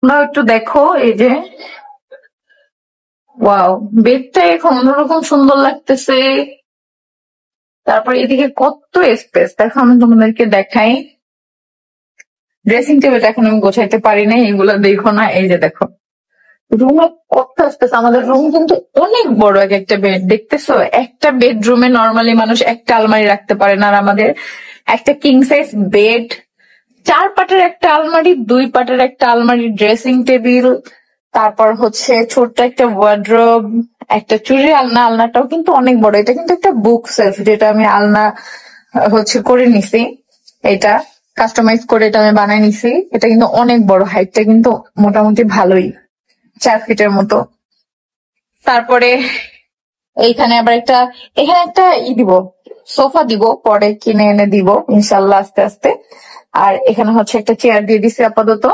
তোমরা একটু দেখো, এই যে ওয়াও, বেডটা এখন অন্যরকম সুন্দর লাগতেছে। তারপর এদিকে কত স্পেস দেখো, আমি তোমাদেরকে দেখাই। ড্রেসিং টেবিলটা এখন আমি গোছাইতে পারি না, এগুলো দেখো না। এই যে দেখো রুমে কত স্পেস, আমাদের রুম কিন্তু অনেক বড়। এক একটা বেড দেখতেছো, একটা বেডরুমে নর্মালি মানুষ একটা আলমারি রাখতে পারে না। আর আমাদের একটা কিং সাইজ বেড, 4 পাটের একটা আলমারি, 2 পাটের একটা আলমারি, ড্রেসিং টেবিল, তারপর হচ্ছে ছোট্ট একটা ওয়ার্ড্রোব, একটা চুরির আলনা। আলনাটাও কিন্তু অনেক বড়, এটা কিন্তু একটা বুক সেলফ, যেটা আমি আলনা হচ্ছে করে নিছি। এটা কাস্টমাইজ করে এটা আমি বানাই নিছি। এটা কিন্তু অনেক বড়, হাইটটা কিন্তু মোটামুটি ভালোই, 4 ফিটের মতো। তারপরে এইখানে আবার একটা, এখানে একটা দিব, সোফা দিব, পরে কিনে এনে দিব ইনশাল্লাহ আস্তে আস্তে। আর এখানে হচ্ছে একটা চেয়ার দিয়ে দিছি আপাতত।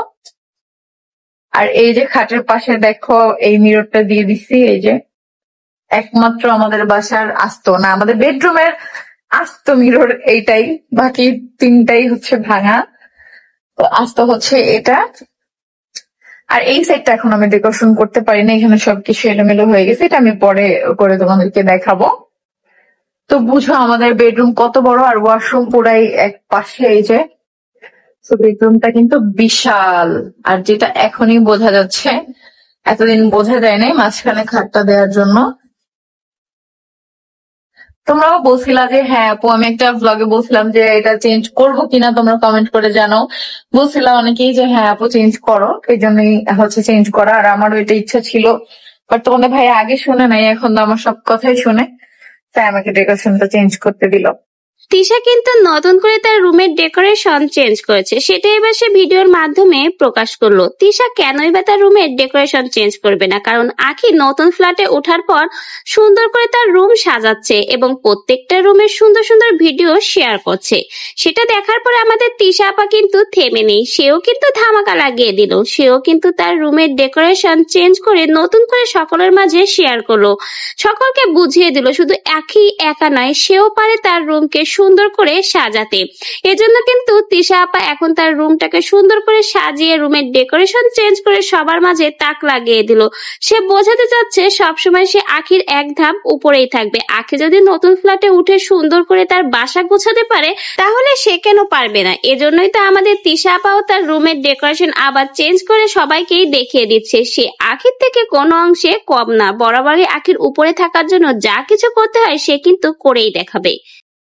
আর এই যে খাটের পাশে দেখো এই মিররটা দিয়ে দিছি। এই যে একমাত্র আমাদের বাসার আস্ত না, আমাদের বেডরুমের আস্ত মিরর এইটাই, বাকি 3টাই হচ্ছে ভাঙা। তো আস্ত হচ্ছে এটা। আর এই সাইডটা এখন আমি ডেকোরেশন করতে পারি না, এখানে সবকিছু এলোমেলো হয়ে গেছে, এটা আমি পরে করে তোমাদেরকে দেখাবো। তো বুঝো আমাদের বেডরুম কত বড়, আর ওয়াশরুম পুরাই এক পাশে। এই যে তো বেডরুমটা কিন্তু বিশাল, আর যেটা এখনই বোঝা যাচ্ছে, এতদিন বোঝা যায় নাই মাঝখানে খাটটা দেওয়ার জন্য। তোমরাও বলছিলা যে হ্যাঁ আপু, আমি একটা ব্লগে বলছিলাম যে এটা চেঞ্জ করবো কিনা, তোমরা কমেন্ট করে জানাও। বলছিলা অনেকেই যে হ্যাঁ আপু চেঞ্জ করো, এই জন্যই হচ্ছে চেঞ্জ করা। আর আমারও এটা ইচ্ছা ছিল, বাট তোমাদের ভাই আগে শুনে নাই, এখন তো আমার সব কথাই শুনে, তাই আমাকে ডেকোরেশনটা চেঞ্জ করতে দিল। তিশা কিন্তু নতুন করে তার রুমের ডেকোরেশন চেঞ্জ করেছে, সেটা এবার সে ভিডিওর মাধ্যমে প্রকাশ করলো। তিশা কেনই বা তার রুমের ডেকোরেশন চেঞ্জ করবে না, কারণ আখি নতুন ফ্ল্যাটে ওঠার পর সুন্দর করে তার রুম সাজাচ্ছে এবং প্রত্যেকটা রুমের সুন্দর সুন্দর ভিডিও শেয়ার করছে। সেটা দেখার পরে আমাদের তিশা আপা কিন্তু থেমে নেই, সেও কিন্তু ধামাকা লাগিয়ে দিল। সেও কিন্তু তার রুমের ডেকোরেশন চেঞ্জ করে নতুন করে সকলের মাঝে শেয়ার করলো, সকলকে বুঝিয়ে দিল শুধু আখি একা নয়, সেও পারে তার রুমকে সুন্দর করে সাজাতে। এজন্য কিন্তু তিশা আপা এখন তার রুমটাকে সুন্দর করে সাজিয়ে রুমের ডেকোরেশন চেঞ্জ করে সবার মাঝে তাক লাগিয়ে দিল। সে বোঝাতে চাচ্ছে সবসময় সে আখির এক ধাপ উপরেই থাকবে। আখি যদি নতুন ফ্ল্যাটে উঠে সুন্দর করে তার বাসা গোছাতে পারে, তাহলে সে কেন পারবে না। এজন্যই তো আমাদের তিশা আপাও তার রুমের ডেকোরেশন আবার চেঞ্জ করে সবাইকেই দেখিয়ে দিচ্ছে সে আখির থেকে কোনো অংশে কম না, বরাবরই আখির উপরে থাকার জন্য যা কিছু করতে হয় সে কিন্তু করেই দেখাবে।